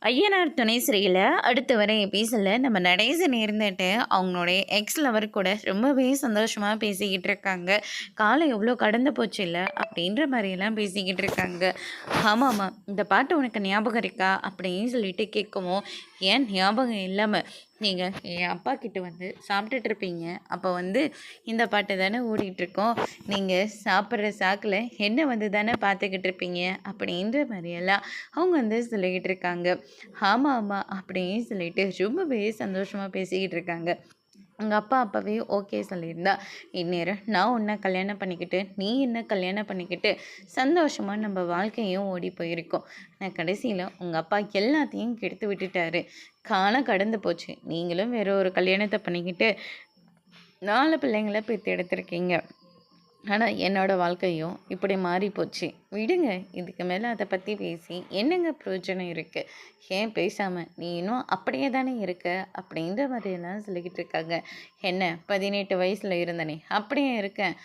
ஐயனார் துணை சிறையில் அடுத்து வர எபிசோடில் நம்ம நடேசன் இருந்துட்டு அவங்களுடைய எக்ஸ் லவர் கூட ரொம்பவே சந்தோஷமாக பேசிக்கிட்டு இருக்காங்க. காலம் எவ்வளோ கடந்து போச்சு இல்லை அப்படின்ற மாதிரியெல்லாம் பேசிக்கிட்டு இருக்காங்க. ஆமாம்மா, இந்த பாட்டு உனக்கு ஞாபகம் இருக்கா அப்படின்னு சொல்லிட்டு கேட்கவும், ஏன் ஞாபகம் இல்லாமல் நீங்கள் என் அப்பா கிட்ட வந்து சாப்பிட்டுட்டு இருப்பீங்க, அப்போ வந்து இந்த பாட்டு தானே ஓடிட்டுருக்கோம், நீங்கள் சாப்பிட்ற சாக்கில் என்ன வந்து தானே பார்த்துக்கிட்டு இருப்பீங்க அப்படின்ற மாதிரியெல்லாம் அவங்க வந்து சொல்லிக்கிட்டு இருக்காங்க. ஆமாம் ஆமாம் அப்படின்னு சொல்லிட்டு ரொம்பவே சந்தோஷமாக பேசிக்கிட்டு இருக்காங்க. எங்கள் அப்பா அப்போவே ஓகே சொல்லியிருந்தா, இந்நேரம் நான் உன்னை கல்யாணம் பண்ணிக்கிட்டு நீ என்ன கல்யாணம் பண்ணிக்கிட்டு சந்தோஷமாக நம்ம வாழ்க்கையும் ஓடி போயிருக்கோம். நான் கடைசியில் உங்கள் அப்பா எல்லாத்தையும் கெடுத்து விட்டுட்டாரு. காலம் கடந்து போச்சு. நீங்களும் வேற ஒரு கல்யாணத்தை பண்ணிக்கிட்டு 4 பிள்ளைங்களை பெற்று எடுத்திருக்கீங்க. ஆனால் என்னோடய வாழ்க்கையும் இப்படி மாறி போச்சு. விடுங்க, இதுக்கு மேலே அதை பற்றி பேசி என்னங்க பிரயோஜனம் இருக்குது? ஏன் பேசாமல் நீ இன்னும் அப்படியே தானே இருக்க அப்படின்ற மாதிரியெல்லாம் சொல்லிக்கிட்டு இருக்காங்க. என்ன 18 வயசில் இருந்தனே அப்படியே இருக்கேன்.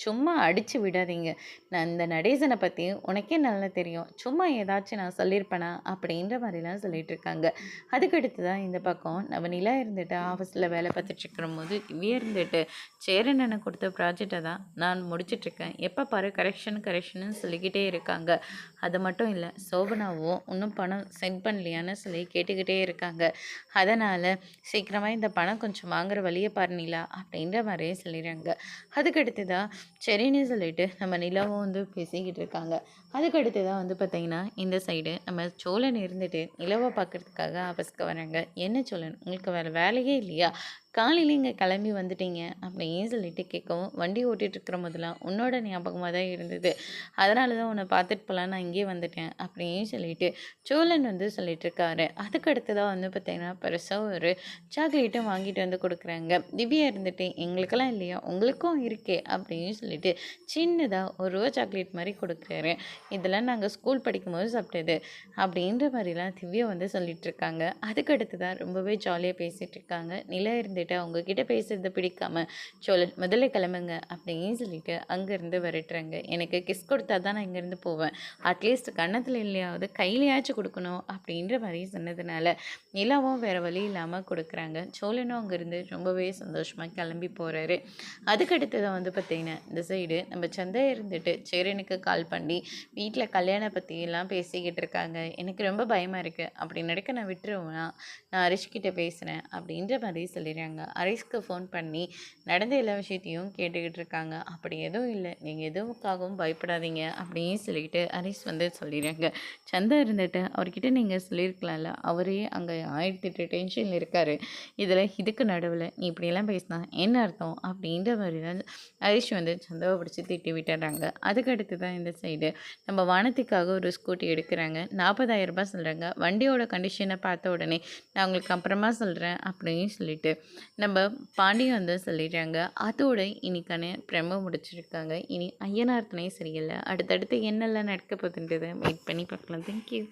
சும்மா அடித்து விடாதீங்க. நான் இந்த நடேசனை பற்றி உனக்கே நல்லா தெரியும். சும்மா ஏதாச்சும் நான் சொல்லியிருப்பேனா அப்படின்ற மாதிரிலாம் சொல்லிட்டு இருக்காங்க. அதுக்கடுத்து தான் இந்த பக்கம் நம்ம நிலா இருந்துட்டு ஆஃபீஸில் வேலை பார்த்துட்ருக்கிற போது திவ்யா இருந்துட்டு சேரன் கொடுத்த ப்ராஜெக்டை தான் நான் முடிச்சிட்ருக்கேன். எப்போ பாரு கரெக்ஷன்னு சொல்லிக்கிட்டே இருக்காங்க. அது மட்டும் இல்லை, சோபனாவும் இன்னும் பணம் சென்ட் பண்ணலையான்னு சொல்லி கேட்டுக்கிட்டே இருக்காங்க. அதனால் சீக்கிரமாக இந்த பணம் கொஞ்சம் வாங்குற வழியை பாருங்களா அப்படின்ற மாதிரியே சொல்லிடுறாங்க. அதுக்கடுத்து தான் சரின்னு சொல்லிட்டு நம்ம நிலாவும் வந்து பேசிக்கிட்டு இருக்காங்க. அதுக்கடுத்து தான் வந்து பார்த்திங்கன்னா இந்த சைடு நம்ம சோழன் இருந்துட்டு நிலவை பார்க்குறதுக்காக ஆஃபீஸ்க்கு வராங்க. என்ன சோழன், உங்களுக்கு வேறு வேலையே இல்லையா? காலையில் இங்கே கிளம்பி வந்துட்டீங்க அப்படின்னு சொல்லிட்டு கேட்கவும், வண்டி ஓட்டிகிட்டு இருக்கிற போதெல்லாம் உன்னோட ஞாபகமாக தான் இருந்தது, அதனால தான் உன்னை பார்த்துட்டு போகலாம் நான் இங்கே வந்துட்டேன் அப்படின்னு சொல்லிட்டு சோழன் வந்து சொல்லிட்டு இருக்காரு. அதுக்கடுத்து தான் வந்து பார்த்திங்கன்னா பெருசாக ஒரு சாக்லேட்டும் வாங்கிட்டு வந்து கொடுக்குறாங்க. திவ்யா இருந்துட்டு எங்களுக்கெல்லாம் இல்லையா, உங்களுக்கும் இருக்கே அப்படின்னு சொல்லிட்டு சின்னதாக ஒரு ரூபா சாக்லேட் மாதிரி கொடுக்குறாரு. இதெல்லாம் நாங்கள் ஸ்கூல் படிக்கும்போது சாப்பிட்டது அப்படின்ற மாதிரிலாம் திவ்யா வந்து சொல்லிட்டு இருக்காங்க. அதுக்கடுத்து தான் ரொம்பவே ஜாலியாக பேசிகிட்டு இருக்காங்க. நிலா இருந்துட்டு அவங்கக்கிட்ட பேசுறது பிடிக்காம சோழன் முதல்ல கிளம்புங்க அப்படின்னு சொல்லிட்டு அங்கேருந்து விரட்டுறாங்க. எனக்கு கிஸ் கொடுத்தா தான் நான் இங்கேருந்து போவேன், அட்லீஸ்ட் கன்னத்தில் இல்லையாவது கையிலையாச்சும் கொடுக்கணும் அப்படின்ற மாதிரி சொன்னதுனால நிலாவும் வேறு வழி இல்லாமல் கொடுக்குறாங்க. சோழனும் அங்கேருந்து ரொம்பவே சந்தோஷமாக கிளம்பி போகிறாரு. அதுக்கடுத்து தான் வந்து பார்த்திங்கன்னா இந்த சைடு நம்ம சந்தை இருந்துட்டு சேரனுக்கு கால் பண்ணி வீட்டில் கல்யாணம் பற்றியெல்லாம் பேசிக்கிட்டு இருக்காங்க. எனக்கு ரொம்ப பயமாக இருக்குது, அப்படி நடக்க நான் விட்டுருவேன்னா நான் ஹரிஷ்கிட்ட பேசுகிறேன் அப்படின்ற மாதிரி சொல்லிடுறாங்க. ஹரிஷ்க்கு ஃபோன் பண்ணி நடந்த எல்லா விஷயத்தையும் கேட்டுக்கிட்டு இருக்காங்க. அப்படி எதுவும் இல்லை, நீங்கள் எதுவுக்காகவும் பயப்படாதீங்க அப்படின்னு சொல்லிட்டு ஹரிஷ் வந்து சொல்லிடுறாங்க. சந்தா இருந்துட்டு அவர்கிட்ட நீங்கள் சொல்லியிருக்கலாம்ல, அவரே அங்கே 1008 டென்ஷனில் இருக்கார், இதில் இதுக்கு நடுவில் நீ இப்படியெல்லாம் பேசினா என்ன அர்த்தம் அப்படின்ற மாதிரி தான் ஹரிஷ் வந்து சந்தாவை பிடிச்சி திட்டி விட்டுறாங்க. அதுக்கடுத்து தான் இந்த சைடு நம்ம வானத்துக்காக ஒரு ஸ்கூட்டி எடுக்கிறாங்க. 40,000 ரூபாய் சொல்கிறாங்க. வண்டியோட கண்டிஷனை பார்த்த உடனே நான் உங்களுக்கு அப்புறமா சொல்கிறேன் அப்படின்னு சொல்லிட்டு நம்ம பாண்டியன் வந்து சொல்லிடுறாங்க. அதோட இன்னைக்கான பிரமோ முடிச்சிருக்காங்க. இனி ஐயனார் துணை சரியில்லை, அடுத்தடுத்து என்னெல்லாம் நடக்க போகுதுன்றதை வெயிட் பண்ணி பார்க்கலாம். தேங்க்யூ.